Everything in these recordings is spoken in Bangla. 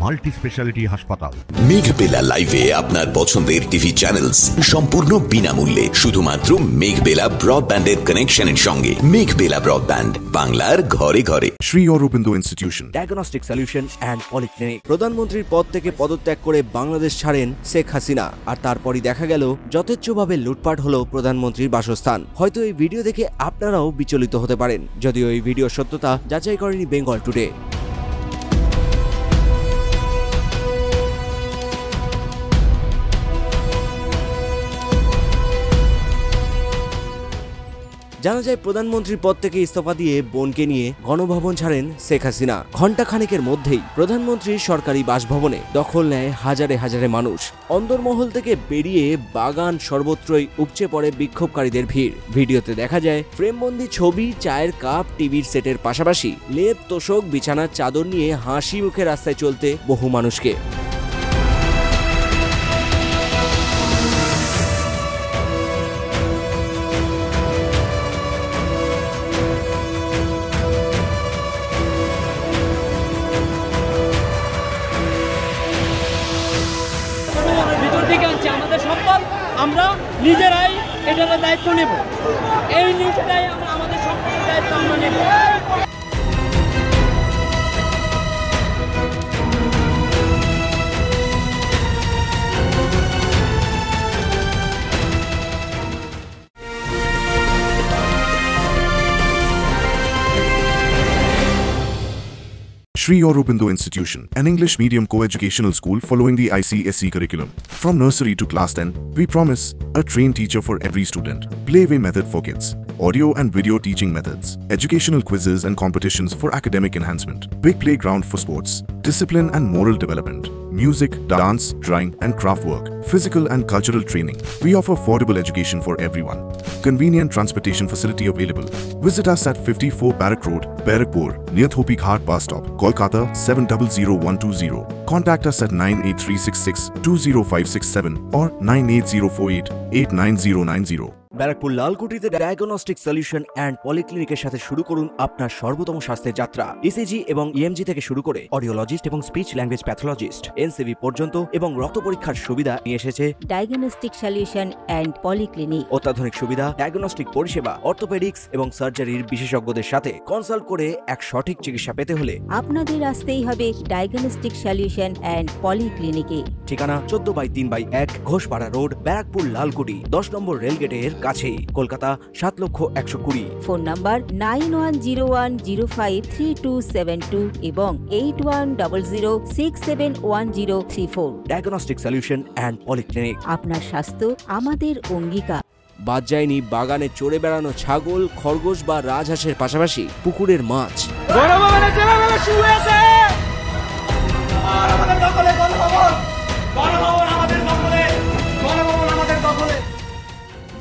মাল্টি স্পেশালিটি হাসপাতাল। মেঘবেলা লাইভে আপনার পছন্দের টিভি চ্যানেলস সম্পূর্ণ বিনামূল্যে শুধুমাত্র মেঘবেলা ব্রডব্যান্ডের কানেকশনের সঙ্গে। মেঘবেলা ব্রডব্যান্ড, বাংলার ঘরে ঘরে। Shri Aurobindo institution diagnostic solution and polyclinic. প্রধানমন্ত্রীর পদ থেকে পদত্যাগ করে বাংলাদেশ ছাড়েন শেখ হাসিনা, আর তারপরই দেখা গেল যথেচ্ছভাবে লুটপাট হলো প্রধানমন্ত্রীর বাসস্থান। হয়তো এই ভিডিও দেখে আপনারাও বিচলিত হতে পারেন, যদিও এই ভিডিওর সত্যতা যাচাই করেনি বেঙ্গল টুডে। জানা যায় প্রধানমন্ত্রীর পদ থেকে ইস্তফা দিয়ে বোনকে নিয়ে গণভবন ছাড়েন শেখ হাসিনা। ঘণ্টা খানেকের মধ্যেই প্রধানমন্ত্রীর সরকারি বাসভবনে দখল নেয় হাজারে হাজারে মানুষ। অন্দরমহল থেকে বেরিয়ে বাগান সর্বত্রই উপচে পড়ে বিক্ষোভকারীদের ভিড়। ভিডিওতে দেখা যায় ফ্রেমবন্দি ছবি, চায়ের কাপ, টিভির সেটের পাশাপাশি লেপ, তোষক, বিছানার চাদর নিয়ে হাসি মুখে রাস্তায় চলতে বহু মানুষকে। আমাদের সম্পদ, আমরা নিজেরাই এটার দায়িত্ব নেব। এই নিউজটাই আমাদের সম্পদের দায়িত্ব আমরা নেব। Shri Aurobindo Institution, an English medium co-educational school following the ICSE curriculum. From nursery to class 10, we promise a trained teacher for every student, playway method for kids, audio and video teaching methods, educational quizzes and competitions for academic enhancement, big playground for sports, discipline and moral development, music, dance, drawing and craft work, physical and cultural training. We offer affordable education for everyone. Convenient transportation facility available. Visit us at 54 Barrack Road, Barrackpur, near Thopi Ghat bus stop, Kolkata 700120. Contact us at 98366-20567 or 98048-89090. Barrackpore লালকুটিতে ডায়াগনস্টিক সলিউশন অ্যান্ড পলিক্লিনিকের সাথে শুরু করুন আপনার সর্বোত্তম স্বাস্থ্যের যাত্রা। ইসিজি এবং ইএমজি থেকে শুরু করে অডিওলজিস্ট এবং স্পিচ ল্যাঙ্গুয়েজ প্যাথোলজিস্ট, এনসিভি পর্যন্ত এবং রক্ত পরীক্ষার সুবিধা নিয়ে এসেছে ডায়াগনস্টিক সলিউশন অ্যান্ড পলিক্লিনিক। অত্যাধুনিক সুবিধা, ডায়াগনস্টিক পরিষেবা, অর্থোপেডিক্স এবং সার্জারির বিশেষজ্ঞদের সাথে কনসাল্ট করে এক সঠিক চিকিৎসা পেতে হলে আপনাদের আসতেই হবে ডায়াগনস্টিক সলিউশন অ্যান্ড পলিক্লিনিকে। ঠিকানা 14/3/1 ঘোষপাড়া রোড, ব্যারাকপুর লালকুটি, 10 নম্বর রেলগেটের কাছেই, কলকাতা 7,120,000। ফোন নাম্বার 9101053272 এবং 8100671034। Diagnostic solution and polyclinic. আপনার স্বাস্থ্য আমাদের অঙ্গীকার। বাদ যায়নি বাগানে চড়ে বেড়ানো ছাগল, খরগোশ বা রাজহাঁসের পাশাপাশি পুকুরের মাছ।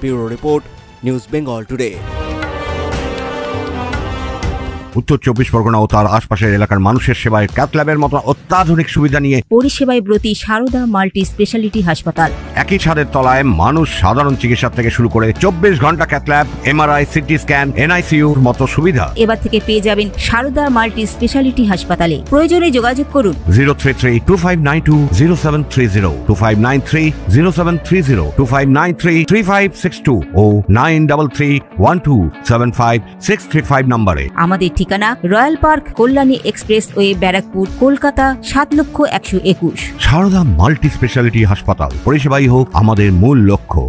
Bureau report, news Bengal today. উত্তর 24 পরগনা ও তার আশপাশের এলাকার মানুষের সেবায় ক্যাথ ল্যাবের মতো অত্যাধুনিক সুবিধা নিয়ে পরিষেবায় ব্রতী সারদা মাল্টি স্পেশালিটি হাসপাতাল। একই ছাদের তলায় মানুষ সাধারণ চিকিৎসা থেকে শুরু করে 24 ঘন্টা cath lab, MRI, CT scan, এনআইসিইউর মতো সুবিধা এবার থেকে পেয়ে যাবেন সারদা মাল্টি স্পেশালিটি হাসপাতালে। প্রয়োজনে যোগাযোগ করুন 033-2592-0730, 2593-0730, 2593-3562 ও 9331275635 নম্বরে। আমাদের ঠিকানা royal park, Kalyani expressway, Barrackpore, Kolkata 7,121,000। Sarada multi speciality হাসপাতাল, পরিষেবাই হোক আমাদের মূল লক্ষ্য।